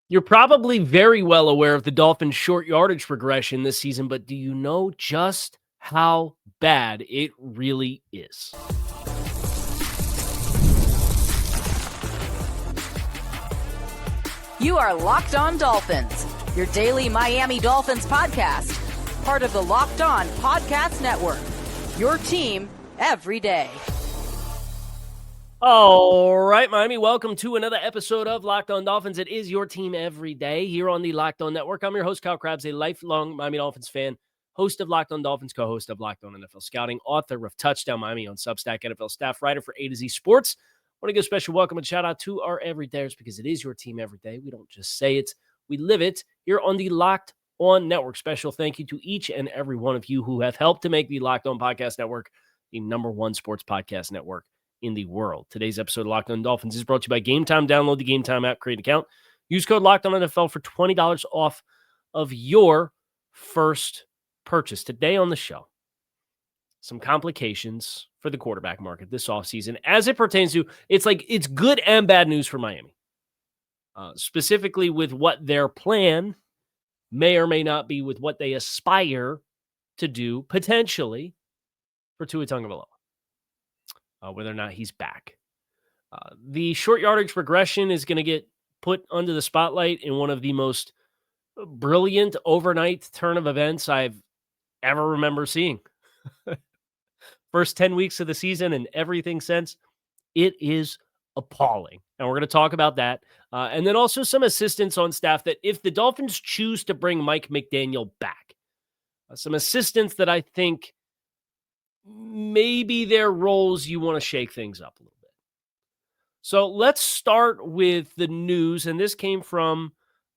You're probably very well aware of the Dolphins' short yardage regression this season, but do you know just how bad it really is? You are Locked On Dolphins, your daily Miami Dolphins podcast, part of the Locked On Podcast Network, your team every day. All right, Miami, welcome to another episode of Locked On Dolphins. It is your team every day here on the Locked On Network. I'm your host, Kyle Krabs, a lifelong Miami Dolphins fan, host of Locked On Dolphins, co-host of Locked On NFL Scouting, author of Touchdown Miami on Substack, NFL staff writer for A to Z Sports. I want to give a special welcome and shout out to our everydayers because it is your team every day. We don't just say it, we live it here on the Locked On Network. Special thank you to each and every one of you who have helped to make the Locked On Podcast Network the #1 sports podcast network in the world. Today's episode of Locked On Dolphins is brought to you by Game Time. Download the Game Time app, create an account. Use code Locked On NFL for $20 off of your first purchase. Today on the show, some complications for the quarterback market this offseason as it pertains to, it's good and bad news for Miami. Specifically with what their plan may or may not be with what they aspire to do potentially for Tua Tagovailoa. Whether or not he's back. The short yardage regression is going to get put under the spotlight in one of the most brilliant overnight turn of events I've ever remember seeing. First 10 weeks of the season and everything since, it is appalling. And we're going to talk about that. And then also some assistants on staff that if the Dolphins choose to bring Mike McDaniel back, some assistants that I think maybe their roles you want to shake things up a little bit. So let's start with the news, and this came from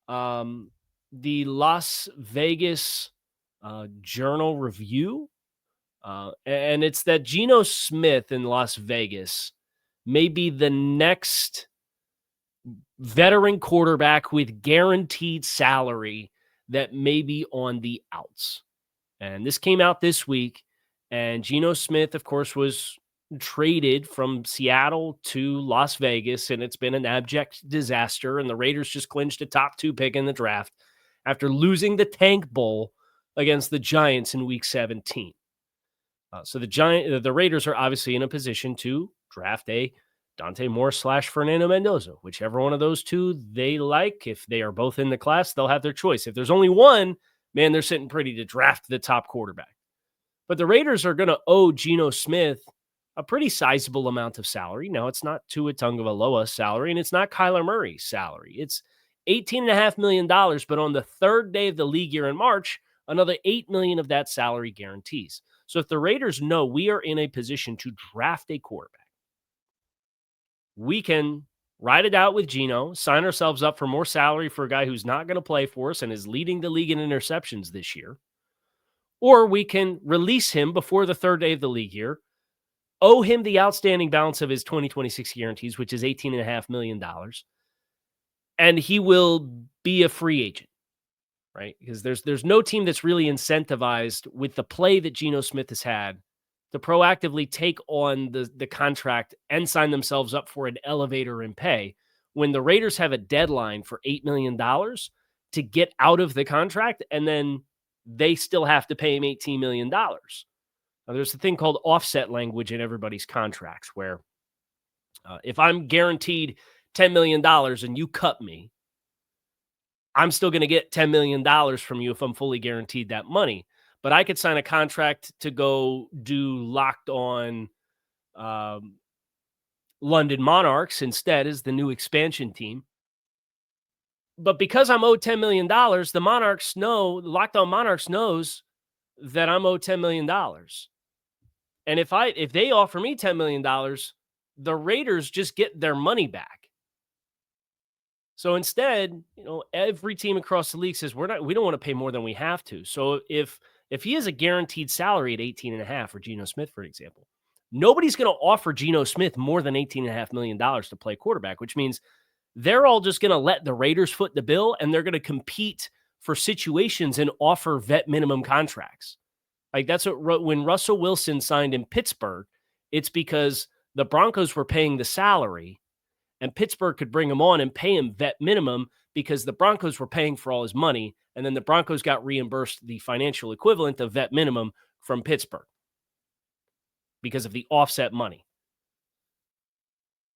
the Las Vegas Journal Review, and it's that Geno Smith in Las Vegas may be the next veteran quarterback with guaranteed salary that may be on the outs. And this came out this week. And Geno Smith, of course, was traded from Seattle to Las Vegas, and it's been an abject disaster. And the Raiders just clinched a top 2 pick in the draft after losing the Tank Bowl against the Giants in Week 17. So the Raiders are obviously in a position to draft a Dante Moore / Fernando Mendoza, whichever one of those two they like. If they are both in the class, they'll have their choice. If there's only one, man, they're sitting pretty to draft the top quarterback. But the Raiders are going to owe Geno Smith a pretty sizable amount of salary. Now, it's not Tua Tagovailoa's salary, and it's not Kyler Murray's salary. It's $18.5 million, but on the third day of the league year in March, another $8 million of that salary guarantees. So if the Raiders know we are in a position to draft a quarterback, we can ride it out with Geno, sign ourselves up for more salary for a guy who's not going to play for us and is leading the league in interceptions this year. Or we can release him before the third day of the league year, owe him the outstanding balance of his 2026 guarantees, which is $18.5 million, and he will be a free agent, right? Because there's no team that's really incentivized with the play that Geno Smith has had to proactively take on the contract and sign themselves up for an elevator in pay when the Raiders have a deadline for $8 million to get out of the contract, and then they still have to pay him $18 million. Now, there's a thing called offset language in everybody's contracts where if I'm guaranteed $10 million and you cut me, I'm still going to get $10 million from you if I'm fully guaranteed that money. But I could sign a contract to go do Locked On London Monarchs instead as the new expansion team. But because I'm owed $10 million, the Monarchs know, Locked On Monarchs knows that I'm owed $10 million. And if they offer me $10 million, the Raiders just get their money back. So instead, every team across the league says we don't want to pay more than we have to. So if he has a guaranteed salary at 18.5 for Geno Smith, for example, nobody's going to offer Geno Smith more than $18.5 million to play quarterback, which means they're all just going to let the Raiders foot the bill, and they're going to compete for situations and offer vet minimum contracts. Like that's what when Russell Wilson signed in Pittsburgh, it's because the Broncos were paying the salary and Pittsburgh could bring him on and pay him vet minimum because the Broncos were paying for all his money, and then the Broncos got reimbursed the financial equivalent of vet minimum from Pittsburgh because of the offset money.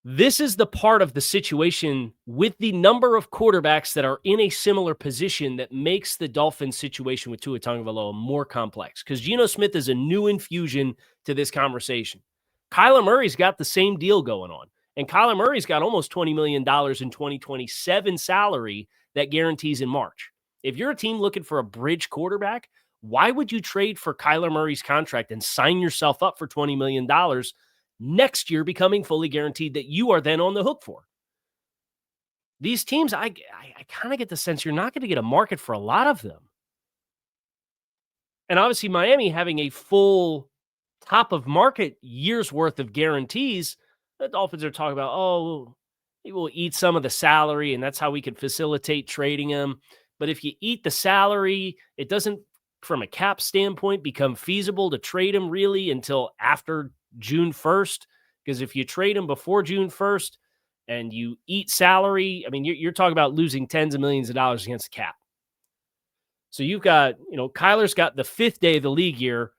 This is the part of the situation with the number of quarterbacks that are in a similar position that makes the Dolphins situation with Tua Tagovailoa more complex, because Geno Smith is a new infusion to this conversation. Kyler Murray's got the same deal going on, and Kyler Murray's got almost $20 million in 2027 salary that guarantees in March. If you're a team looking for a bridge quarterback, why would you trade for Kyler Murray's contract and sign yourself up for $20 million next year, becoming fully guaranteed that you are then on the hook for? These teams, I kind of get the sense you're not going to get a market for a lot of them. And obviously Miami having a full top of market year's worth of guarantees, the Dolphins are talking about, oh, we will eat some of the salary, and that's how we could facilitate trading him. But if you eat the salary, it doesn't, from a cap standpoint, become feasible to trade him really until after June 1st. Because if you trade him before June 1st and you eat salary, I mean, you're talking about losing tens of millions of dollars against the cap. So you've got, Kyler's got the fifth day of the league year,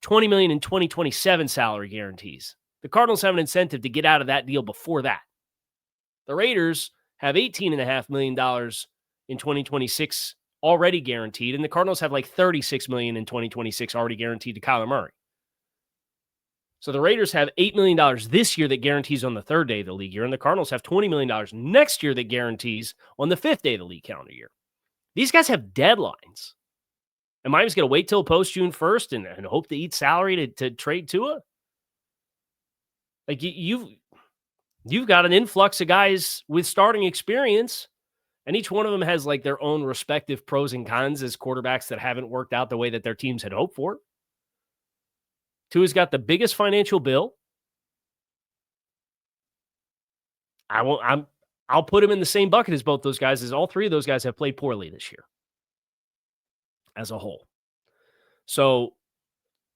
$20 million in 2027 salary guarantees. The Cardinals have an incentive to get out of that deal before that. The Raiders have $18.5 million in 2026 already guaranteed, and the Cardinals have like $36 million in 2026 already guaranteed to Kyler Murray. So the Raiders have $8 million this year that guarantees on the third day of the league year, and the Cardinals have $20 million next year that guarantees on the fifth day of the league calendar year. These guys have deadlines. Am I just going to wait till post June 1st and hope to eat salary to trade Tua? Like you've got an influx of guys with starting experience, and each one of them has like their own respective pros and cons as quarterbacks that haven't worked out the way that their teams had hoped for. Tua's got the biggest financial bill. I'll put him in the same bucket as both those guys, as all three of those guys have played poorly this year as a whole. So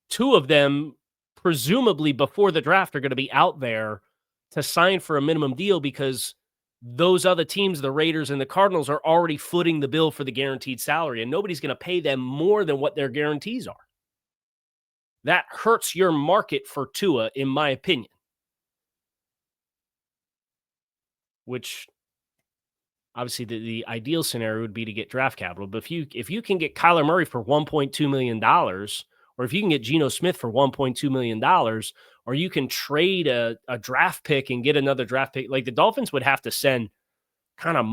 two of them, presumably before the draft, are going to be out there to sign for a minimum deal because those other teams, the Raiders and the Cardinals, are already footing the bill for the guaranteed salary, and nobody's going to pay them more than what their guarantees are. That hurts your market for Tua, in my opinion. Which, obviously, the ideal scenario would be to get draft capital. But if you can get Kyler Murray for $1.2 million, or if you can get Geno Smith for $1.2 million, or you can trade a draft pick and get another draft pick, like the Dolphins would have to send kind of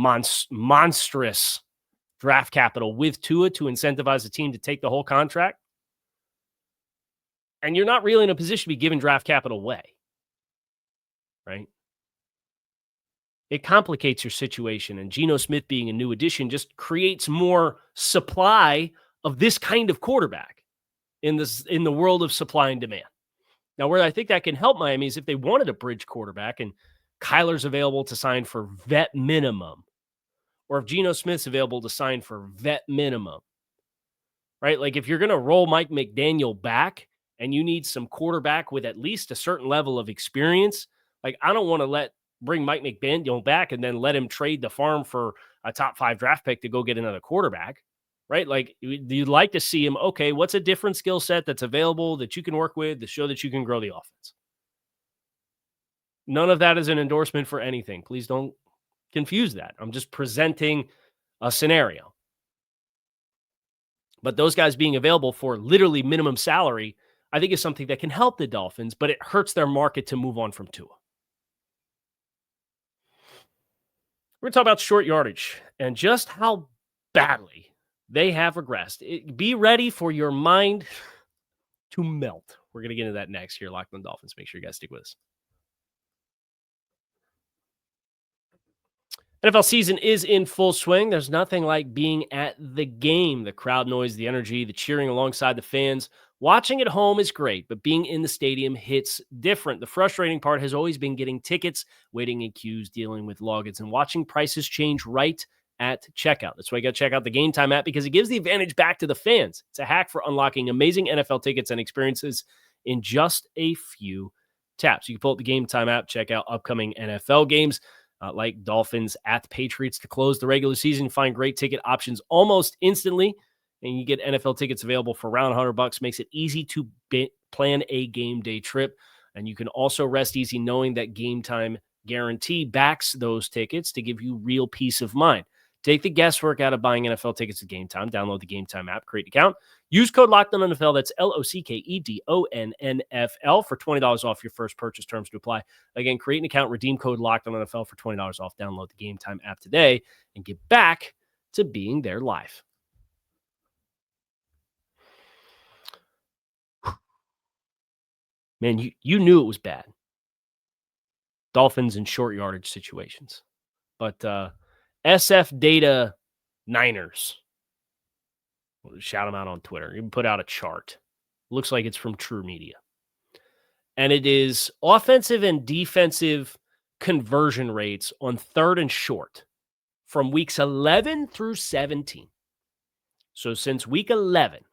monstrous draft capital with Tua to incentivize the team to take the whole contract. And you're not really in a position to be giving draft capital away, right? It complicates your situation, and Geno Smith being a new addition just creates more supply of this kind of quarterback in the world of supply and demand. Now, where I think that can help Miami is if they wanted a bridge quarterback and Kyler's available to sign for vet minimum, or if Geno Smith's available to sign for vet minimum, right? Like if you're going to roll Mike McDaniel back and you need some quarterback with at least a certain level of experience, like I don't want to bring Mike McDaniel back and then let him trade the farm for a top 5 draft pick to go get another quarterback, right? Like you'd like to see him, okay, what's a different skill set that's available that you can work with to show that you can grow the offense? None of that is an endorsement for anything. Please don't confuse that. I'm just presenting a scenario. But those guys being available for literally minimum salary, I think is something that can help the Dolphins, but it hurts their market to move on from Tua. We're going to talk about short yardage and just how badly they have regressed. Be ready for your mind to melt. We're going to get into that next here, Locked on Dolphins. Make sure you guys stick with us. NFL season is in full swing. There's nothing like being at the game. The crowd noise, the energy, the cheering alongside the fans. Watching at home is great, but being in the stadium hits different. The frustrating part has always been getting tickets, waiting in queues, dealing with logins, and watching prices change right at checkout. That's why you got to check out the Game Time app because it gives the advantage back to the fans. It's a hack for unlocking amazing NFL tickets and experiences in just a few taps. You can pull up the Game Time app, check out upcoming NFL games. like Dolphins at the Patriots to close the regular season. Find great ticket options almost instantly, and you get NFL tickets available for around $100. Makes it easy to plan a game day trip, and you can also rest easy knowing that Game Time Guarantee backs those tickets to give you real peace of mind. Take the guesswork out of buying NFL tickets at Game Time. Download the Game Time app, create an account. Use code LOCKEDONNFL, that's LOCKEDONNFL for $20 off your first purchase. Terms to apply. Again, create an account, redeem code LOCKEDONNFL for $20 off. Download the Game Time app today and get back to being there live. Man, you knew it was bad. Dolphins in short yardage situations. But SF Data Niners, shout them out on Twitter. You can put out a chart. Looks like it's from True Media. And it is offensive and defensive conversion rates on third and short from weeks 11 through 17. So since week 11,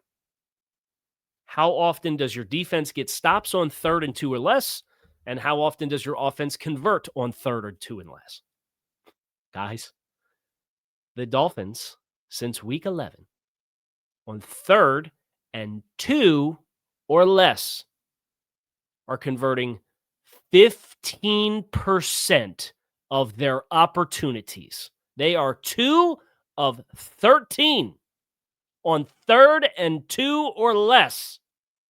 how often does your defense get stops on 3rd and 2 or less? And how often does your offense convert on 3rd or 2 and less? Guys, the Dolphins, since week 11, on 3rd and 2 or less, are converting 15% of their opportunities. They are 2 of 13 on 3rd and 2 or less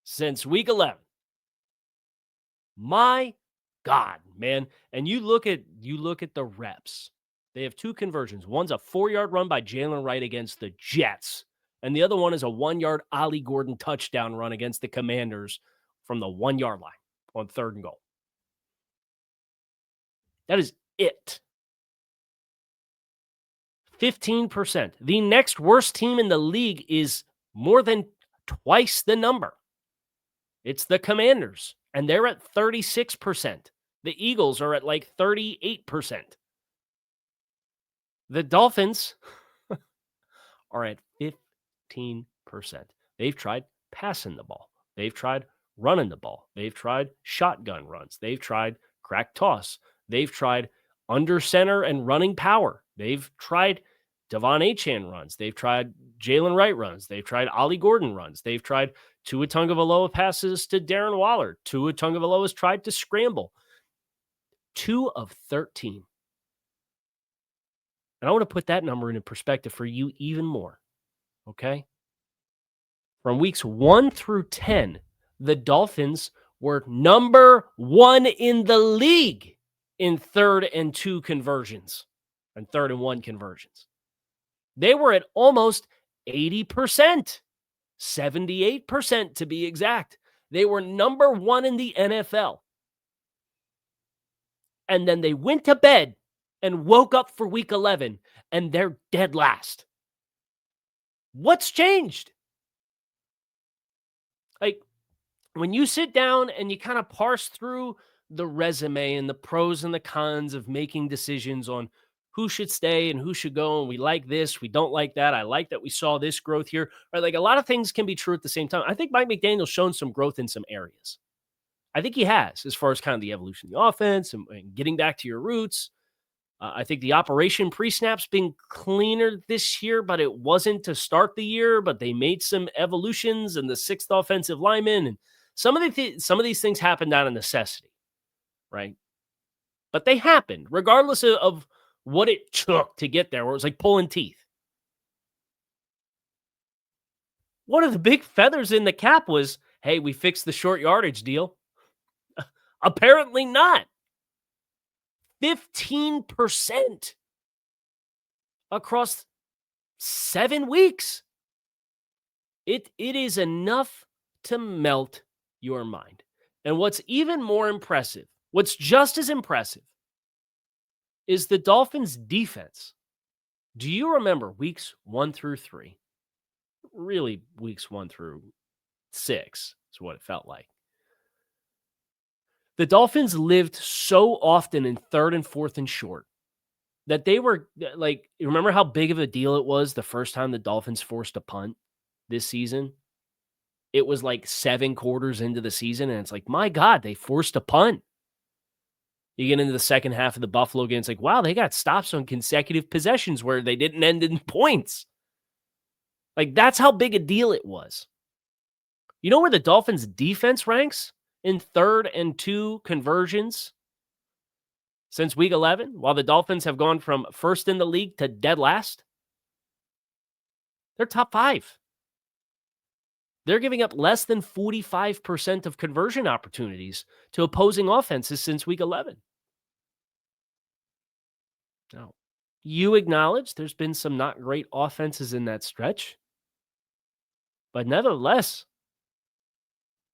since week 11. My God, man. And you look at the reps. They have 2 conversions. One's a 4-yard run by Jalen Wright against the Jets, and the other one is a 1-yard Ollie Gordon touchdown run against the Commanders from the 1-yard line on 3rd and goal. That is it. 15%. The next worst team in the league is more than twice the number. It's the Commanders, and they're at 36%. The Eagles are at like 38%. The Dolphins are at 15%. They've tried passing the ball. They've tried running the ball. They've tried shotgun runs. They've tried crack toss. They've tried under center and running power. They've tried Devon Achane runs. They've tried Jalen Wright runs. They've tried Ollie Gordon runs. They've tried Tua Tagovailoa passes to Darren Waller. Tua Tagovailoa has tried to scramble. 2 of 13. And I want to put that number into perspective for you even more, okay? From weeks 1 through 10, the Dolphins were number 1 in the league in 3rd and 2 conversions and 3rd and 1 conversions. They were at almost 80%, 78% to be exact. They were number 1 in the NFL. And then they went to bed and woke up for week 11, and they're dead last. What's changed? Like, when you sit down and you kind of parse through the resume and the pros and the cons of making decisions on who should stay and who should go, and we like this, we don't like that, I like that we saw this growth here, right? Like, a lot of things can be true at the same time. I think Mike McDaniel's shown some growth in some areas. I think he has, as far as kind of the evolution of the offense and getting back to your roots. I think the operation pre-snap's been cleaner this year, but it wasn't to start the year. But they made some evolutions in the 6th offensive lineman, and some of these things happened out of necessity, right? But they happened regardless of what it took to get there. Where it was like pulling teeth. One of the big feathers in the cap was, hey, we fixed the short yardage deal. Apparently not. 15% across 7 weeks. It is enough to melt your mind. And what's even more impressive, what's just as impressive, is the Dolphins' defense. Do you remember weeks 1 through 3? Really, weeks 1 through 6 is what it felt like. The Dolphins lived so often in 3rd and 4th and short that they were like, you remember how big of a deal it was the first time the Dolphins forced a punt this season? It was like 7 quarters into the season, and it's like, my God, they forced a punt. You get into the second half of the Buffalo game, it's like, wow, they got stops on consecutive possessions where they didn't end in points. Like, that's how big a deal it was. You know where the Dolphins' defense ranks in 3rd and 2 conversions since week 11, while the Dolphins have gone from first in the league to dead last? They're top 5. They're giving up less than 45% of conversion opportunities to opposing offenses since week 11. Now, you acknowledge there's been some not great offenses in that stretch, but nevertheless,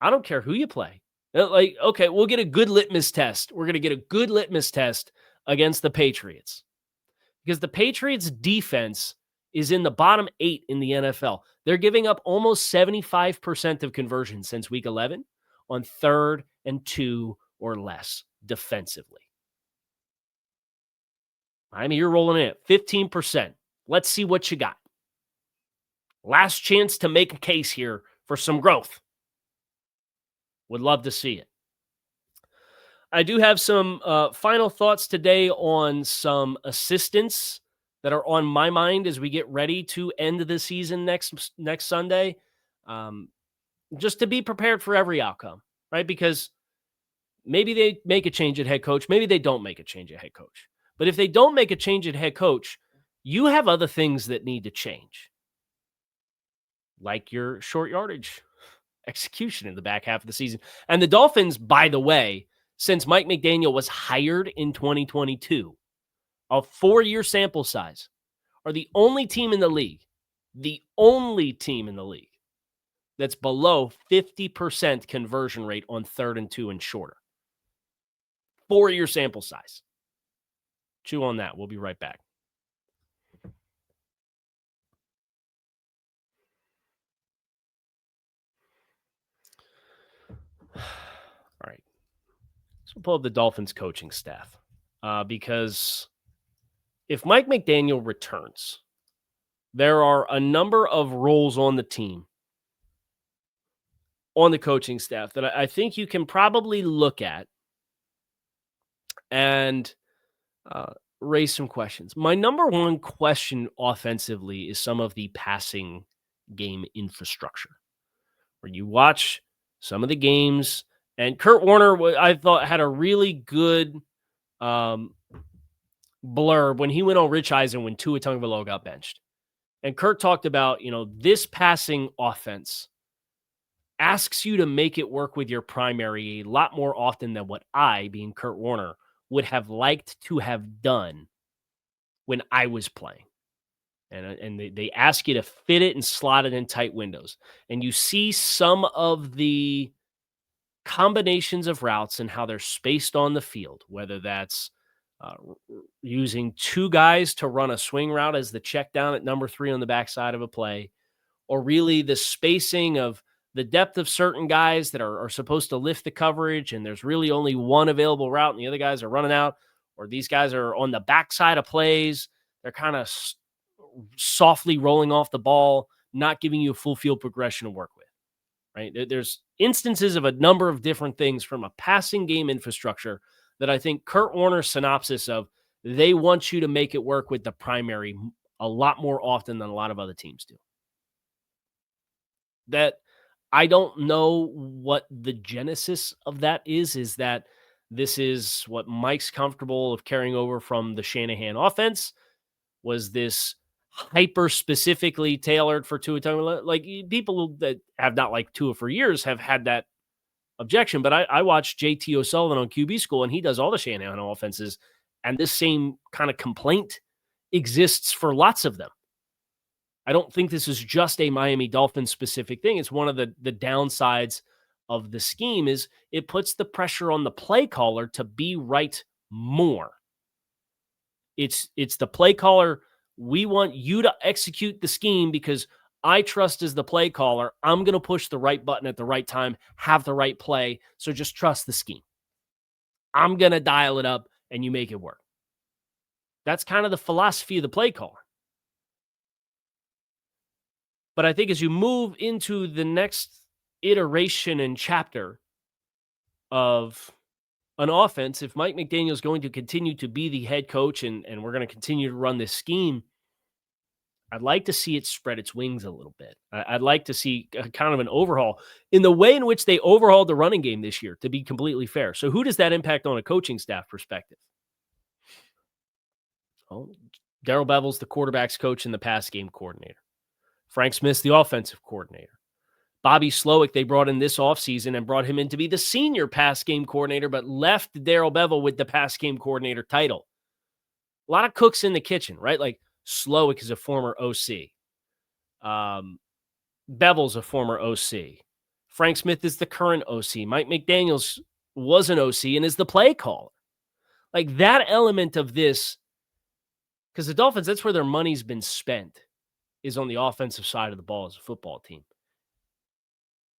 I don't care who you play. Like, okay, we'll get a good litmus test. We're going to get a good litmus test against the Patriots because the Patriots' defense is in the bottom 8 in the NFL. They're giving up almost 75% of conversions since week 11 on 3rd and 2 or less defensively. I mean, you're rolling in at 15%. Let's see what you got. Last chance to make a case here for some growth. Would love to see it. I do have some final thoughts today on some assistants that are on my mind as we get ready to end the season next Sunday. Just to be prepared for every outcome, right? Because maybe they make a change at head coach. Maybe they don't make a change at head coach. But if they don't make a change at head coach, you have other things that need to change, like your short yardage execution in the back half of the season. And the Dolphins, by the way, since Mike McDaniel was hired in 2022, a 4-year sample size, are the only team in the league that's below 50% conversion rate on 3rd and 2 and shorter. 4-year sample size. Chew on that. We'll be right back. All right. So we'll pull up the Dolphins coaching staff because if Mike McDaniel returns, there are a number of roles on the team, on the coaching staff, that I think you can probably look at and raise some questions. My number one question offensively is some of the passing game infrastructure. Where you watch some of the games, and Kurt Warner, I thought, had a really good blurb when he went on Rich Eisen when Tua Tagovailoa got benched. And Kurt talked about, this passing offense asks you to make it work with your primary a lot more often than what I, being Kurt Warner, would have liked to have done when I was playing. And they ask you to fit it and slot it in tight windows. And you see some of the combinations of routes and how they're spaced on the field, whether that's using 2 guys to run a swing route as the check down at number 3 on the backside of a play, or really the spacing of the depth of certain guys that are supposed to lift the coverage, and there's really only one available route and the other guys are running out, or these guys are on the backside of plays. They're kind of softly rolling off the ball, not giving you a full field progression to work with, right? There's instances of a number of different things from a passing game infrastructure that I think Kurt Warner's synopsis of, they want you to make it work with the primary a lot more often than a lot of other teams do. That I don't know what the genesis of that is that this is what Mike's comfortable of carrying over from the Shanahan offense. Was this hyper specifically tailored for Tua Tagovailoa? Like, people that have not liked Tua for years have had that objection, but I watched JT O'Sullivan on QB School, and he does all the Shanahan offenses, and this same kind of complaint exists for lots of them. I don't think this is just a Miami Dolphins specific thing. It's one of the downsides of the scheme is it puts the pressure on the play caller to be right more. It's the play caller. We want you to execute the scheme because I trust as the play caller, I'm going to push the right button at the right time, have the right play. So just trust the scheme. I'm going to dial it up and you make it work. That's kind of the philosophy of the play caller. But I think as you move into the next iteration and chapter of an offense, if Mike McDaniel is going to continue to be the head coach and we're going to continue to run this scheme, I'd like to see it spread its wings a little bit. I'd like to see kind of an overhaul in the way in which they overhauled the running game this year, to be completely fair. So who does that impact on a coaching staff perspective? Well, Darrell Bevell's the quarterback's coach and the pass game coordinator. Frank Smith's the offensive coordinator. Bobby Slowick, they brought in this offseason and brought him in to be the senior pass game coordinator, but left Darrell Bevell with the pass game coordinator title. A lot of cooks in the kitchen, right? Like Slowick is a former OC. Bevell's a former OC. Frank Smith is the current OC. Mike McDaniels was an OC and is the play caller. Like that element of this, because the Dolphins, that's where their money's been spent, is on the offensive side of the ball as a football team.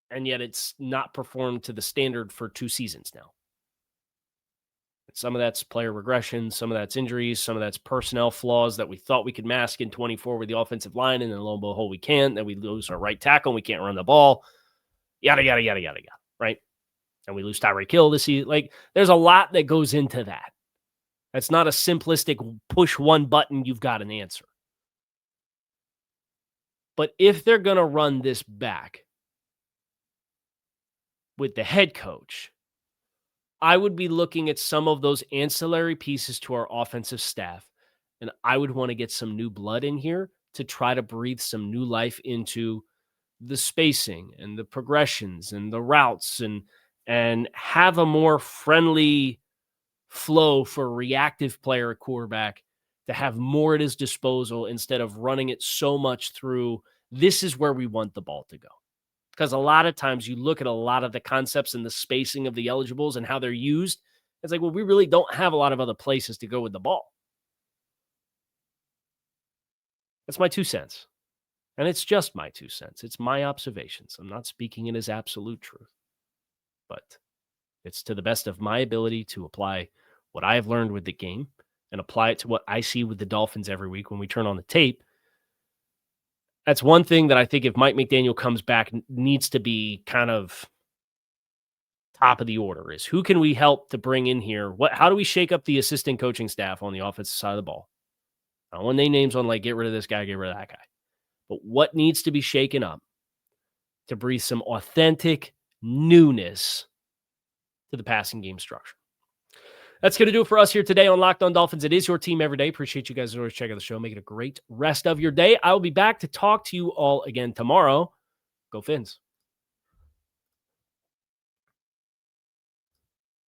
And yet it's not performed to the standard for 2 seasons now. Some of that's player regression, some of that's injuries, some of that's personnel flaws that we thought we could mask in 24 with the offensive line, and then lo and behold, we can't. Then we lose our right tackle, and we can't run the ball. Yada, yada, yada, yada, yada, right? And we lose Tyreek Hill this season. Like, there's a lot that goes into that. That's not a simplistic push one button, you've got an answer. But if they're going to run this back with the head coach, I would be looking at some of those ancillary pieces to our offensive staff, and I would want to get some new blood in here to try to breathe some new life into the spacing and the progressions and the routes and have a more friendly flow for a reactive player at quarterback to have more at his disposal instead of running it so much through this is where we want the ball to go. Because a lot of times you look at a lot of the concepts and the spacing of the eligibles and how they're used. It's like, well, we really don't have a lot of other places to go with the ball. That's my 2 cents. And it's just my 2 cents. It's my observations. I'm not speaking it as absolute truth. But it's to the best of my ability to apply what I have learned with the game and apply it to what I see with the Dolphins every week when we turn on the tape. That's one thing that I think if Mike McDaniel comes back needs to be kind of top of the order is who can we help to bring in here? How do we shake up the assistant coaching staff on the offensive side of the ball? I don't want to name names on like, get rid of this guy, get rid of that guy. But what needs to be shaken up to breathe some authentic newness to the passing game structure? That's going to do it for us here today on Locked On Dolphins. It is your team every day. Appreciate you guys always checking the show. Make it a great rest of your day. I will be back to talk to you all again tomorrow. Go Fins.